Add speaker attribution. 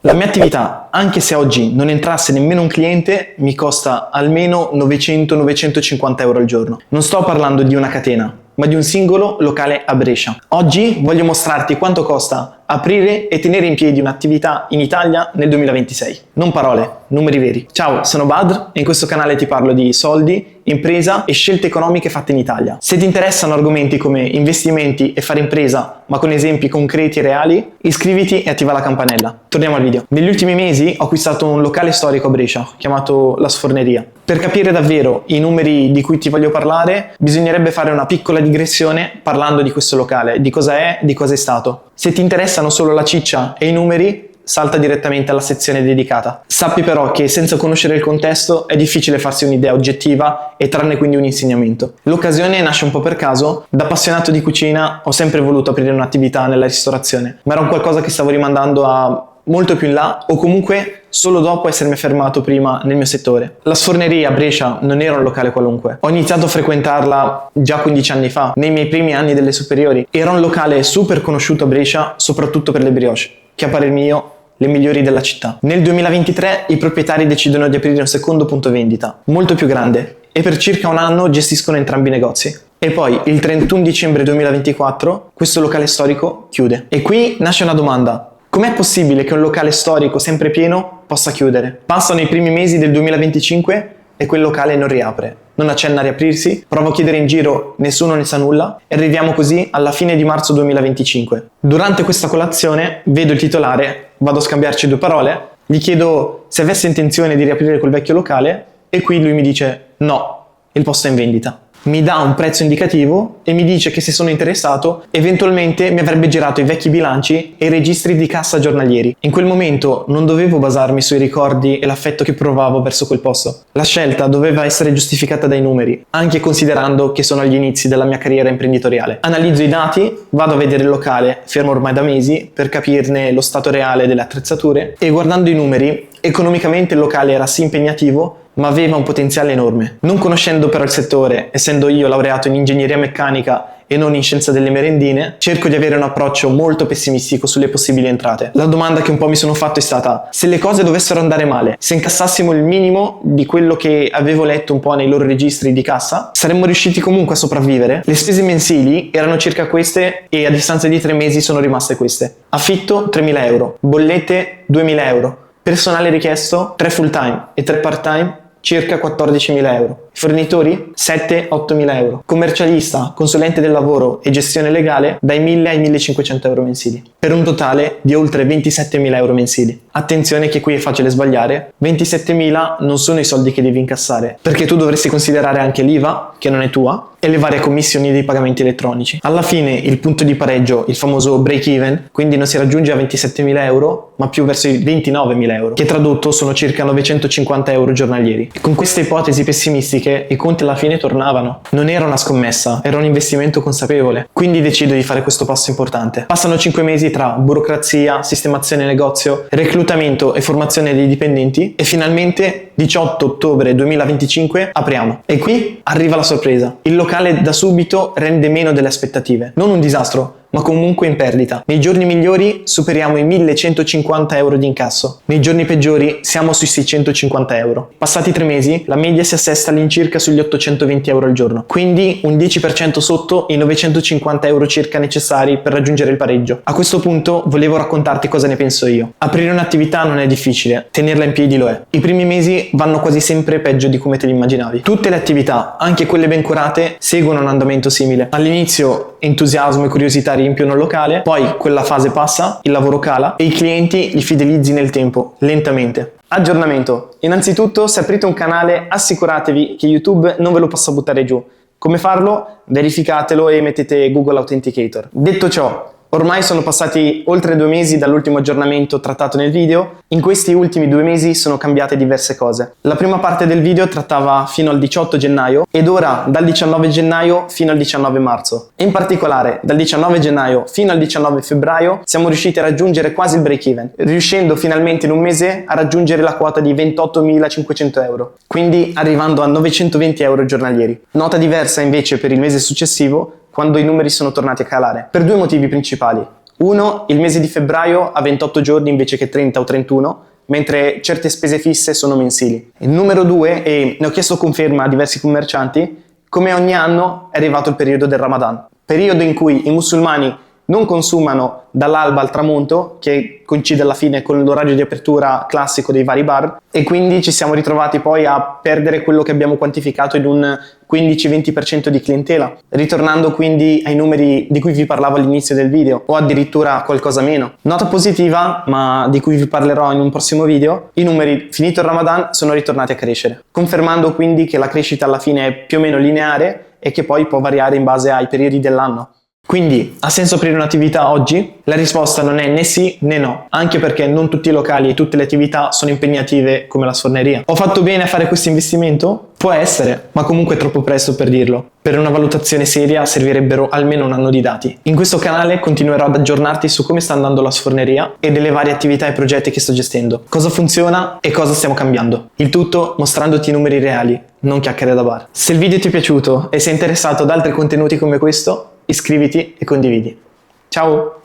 Speaker 1: La mia attività, anche se oggi non entrasse nemmeno un cliente, mi costa almeno 900-950 euro al giorno. Non sto parlando di una catena, ma di un singolo locale a Brescia. Oggi voglio mostrarti quanto costa aprire e tenere in piedi un'attività in Italia nel 2026. Non parole, numeri veri. Ciao, sono Badr e in questo canale ti parlo di soldi, impresa e scelte economiche fatte in Italia. Se ti interessano argomenti come investimenti e fare impresa, ma con esempi concreti e reali, iscriviti e attiva la campanella. Torniamo al video. Negli ultimi mesi ho acquistato un locale storico a Brescia, chiamato La Sforneria. Per capire davvero i numeri di cui ti voglio parlare, bisognerebbe fare una piccola digressione parlando di questo locale, di cosa è, di cosa è stato. Se ti interessano solo la ciccia e i numeri, salta direttamente alla sezione dedicata. Sappi però che senza conoscere il contesto è difficile farsi un'idea oggettiva e trarne quindi un insegnamento. L'occasione nasce un po' per caso. Da appassionato di cucina ho sempre voluto aprire un'attività nella ristorazione, ma era un qualcosa che stavo rimandando a molto più in là o comunque solo dopo essermi fermato prima nel mio settore. La Sforneria a Brescia non era un locale qualunque. Ho iniziato a frequentarla già 15 anni fa, nei miei primi anni delle superiori. Era un locale super conosciuto a Brescia, soprattutto per le brioche, che a parer mio le migliori della città. Nel 2023 i proprietari decidono di aprire un secondo punto vendita, molto più grande, e per circa un anno gestiscono entrambi i negozi. E poi il 31 dicembre 2024 questo locale storico chiude. E qui nasce una domanda. Com'è possibile che un locale storico sempre pieno possa chiudere? Passano i primi mesi del 2025 e quel locale non riapre. Non accenna a riaprirsi, provo a chiedere in giro, nessuno ne sa nulla e arriviamo così alla fine di marzo 2025. Durante questa colazione vedo il titolare, vado a scambiarci due parole, gli chiedo se avesse intenzione di riaprire quel vecchio locale e qui lui mi dice no, il posto è in vendita. Mi dà un prezzo indicativo e mi dice che se sono interessato eventualmente mi avrebbe girato i vecchi bilanci e i registri di cassa giornalieri. In quel momento non dovevo basarmi sui ricordi e l'affetto che provavo verso quel posto. La scelta doveva essere giustificata dai numeri, anche considerando che sono agli inizi della mia carriera imprenditoriale. Analizzo i dati, vado a vedere il locale, fermo ormai da mesi, per capirne lo stato reale delle attrezzature e guardando i numeri, economicamente il locale era sì impegnativo, ma aveva un potenziale enorme. Non conoscendo però il settore, essendo io laureato in ingegneria meccanica e non in scienza delle merendine, cerco di avere un approccio molto pessimistico sulle possibili entrate. La domanda che un po' mi sono fatto è stata: se le cose dovessero andare male, se incassassimo il minimo di quello che avevo letto un po' nei loro registri di cassa, saremmo riusciti comunque a sopravvivere? Le spese mensili erano circa queste e a distanza di 3 mesi sono rimaste queste. Affitto 3.000 euro, bollette 2.000 euro, personale richiesto 3 full time e 3 part time circa 14.000 euro. Fornitori 7-8.000 euro. Commercialista, consulente del lavoro e gestione legale dai 1.000 ai 1.500 euro mensili. Per un totale di oltre 27.000 euro mensili. Attenzione che qui è facile sbagliare. 27.000 non sono i soldi che devi incassare, perché tu dovresti considerare anche l'IVA, che non è tua, e le varie commissioni dei pagamenti elettronici. Alla fine il punto di pareggio, il famoso break even, quindi non si raggiunge a 27.000 euro, ma più verso i 29.000 euro, che tradotto sono circa 950 euro giornalieri. Con queste ipotesi pessimistiche i conti alla fine tornavano. Non era una scommessa, era un investimento consapevole. Quindi decido di fare questo passo importante. Passano 5 mesi tra burocrazia, sistemazione negozio, reclutamento e formazione dei dipendenti e finalmente 18 ottobre 2025 apriamo. E qui arriva la sorpresa. Il locale da subito rende meno delle aspettative. Non un disastro, ma comunque in perdita. Nei giorni migliori superiamo i 1.150 euro di incasso. Nei giorni peggiori siamo sui 650 euro. Passati 3 mesi, la media si assesta all'incirca sugli 820 euro al giorno. Quindi un 10% sotto i 950 euro circa necessari per raggiungere il pareggio. A questo punto volevo raccontarti cosa ne penso io. Aprire un'attività non è difficile, tenerla in piedi lo è. I primi mesi vanno quasi sempre peggio di come te li immaginavi. Tutte le attività, anche quelle ben curate, seguono un andamento simile. All'inizio entusiasmo e curiosità riempiono il locale, poi quella fase passa, il lavoro cala e i clienti li fidelizzi nel tempo, lentamente. Aggiornamento. Innanzitutto, se aprite un canale, assicuratevi che YouTube non ve lo possa buttare giù. Come farlo? Verificatelo e mettete Google Authenticator. Detto ciò, ormai sono passati oltre 2 mesi dall'ultimo aggiornamento trattato nel video. In questi ultimi 2 mesi sono cambiate diverse cose. La prima parte del video trattava fino al 18 gennaio ed ora dal 19 gennaio fino al 19 marzo. In particolare dal 19 gennaio fino al 19 febbraio siamo riusciti a raggiungere quasi il break even, riuscendo finalmente in un mese a raggiungere la quota di 28.500 euro, quindi arrivando a 920 euro giornalieri. Nota diversa invece per il mese successivo, quando i numeri sono tornati a calare, per 2 motivi principali. Uno, il mese di febbraio ha 28 giorni invece che 30 o 31, mentre certe spese fisse sono mensili. Il numero 2, e ne ho chiesto conferma a diversi commercianti, come ogni anno è arrivato il periodo del Ramadan, periodo in cui i musulmani non consumano dall'alba al tramonto, che coincide alla fine con l'orario di apertura classico dei vari bar, e quindi ci siamo ritrovati poi a perdere quello che abbiamo quantificato in un 15-20% di clientela, ritornando quindi ai numeri di cui vi parlavo all'inizio del video, o addirittura qualcosa meno. Nota positiva, ma di cui vi parlerò in un prossimo video, i numeri, finito il Ramadan, sono ritornati a crescere, confermando quindi che la crescita alla fine è più o meno lineare e che poi può variare in base ai periodi dell'anno. Quindi, ha senso aprire un'attività oggi? La risposta non è né sì né no, anche perché non tutti i locali e tutte le attività sono impegnative come la sforneria. Ho fatto bene a fare questo investimento? Può essere, ma comunque è troppo presto per dirlo. Per una valutazione seria servirebbero almeno un anno di dati. In questo canale continuerò ad aggiornarti su come sta andando la sforneria e delle varie attività e progetti che sto gestendo, cosa funziona e cosa stiamo cambiando. Il tutto mostrandoti i numeri reali, non chiacchiere da bar. Se il video ti è piaciuto e sei interessato ad altri contenuti come questo, iscriviti e condividi. Ciao!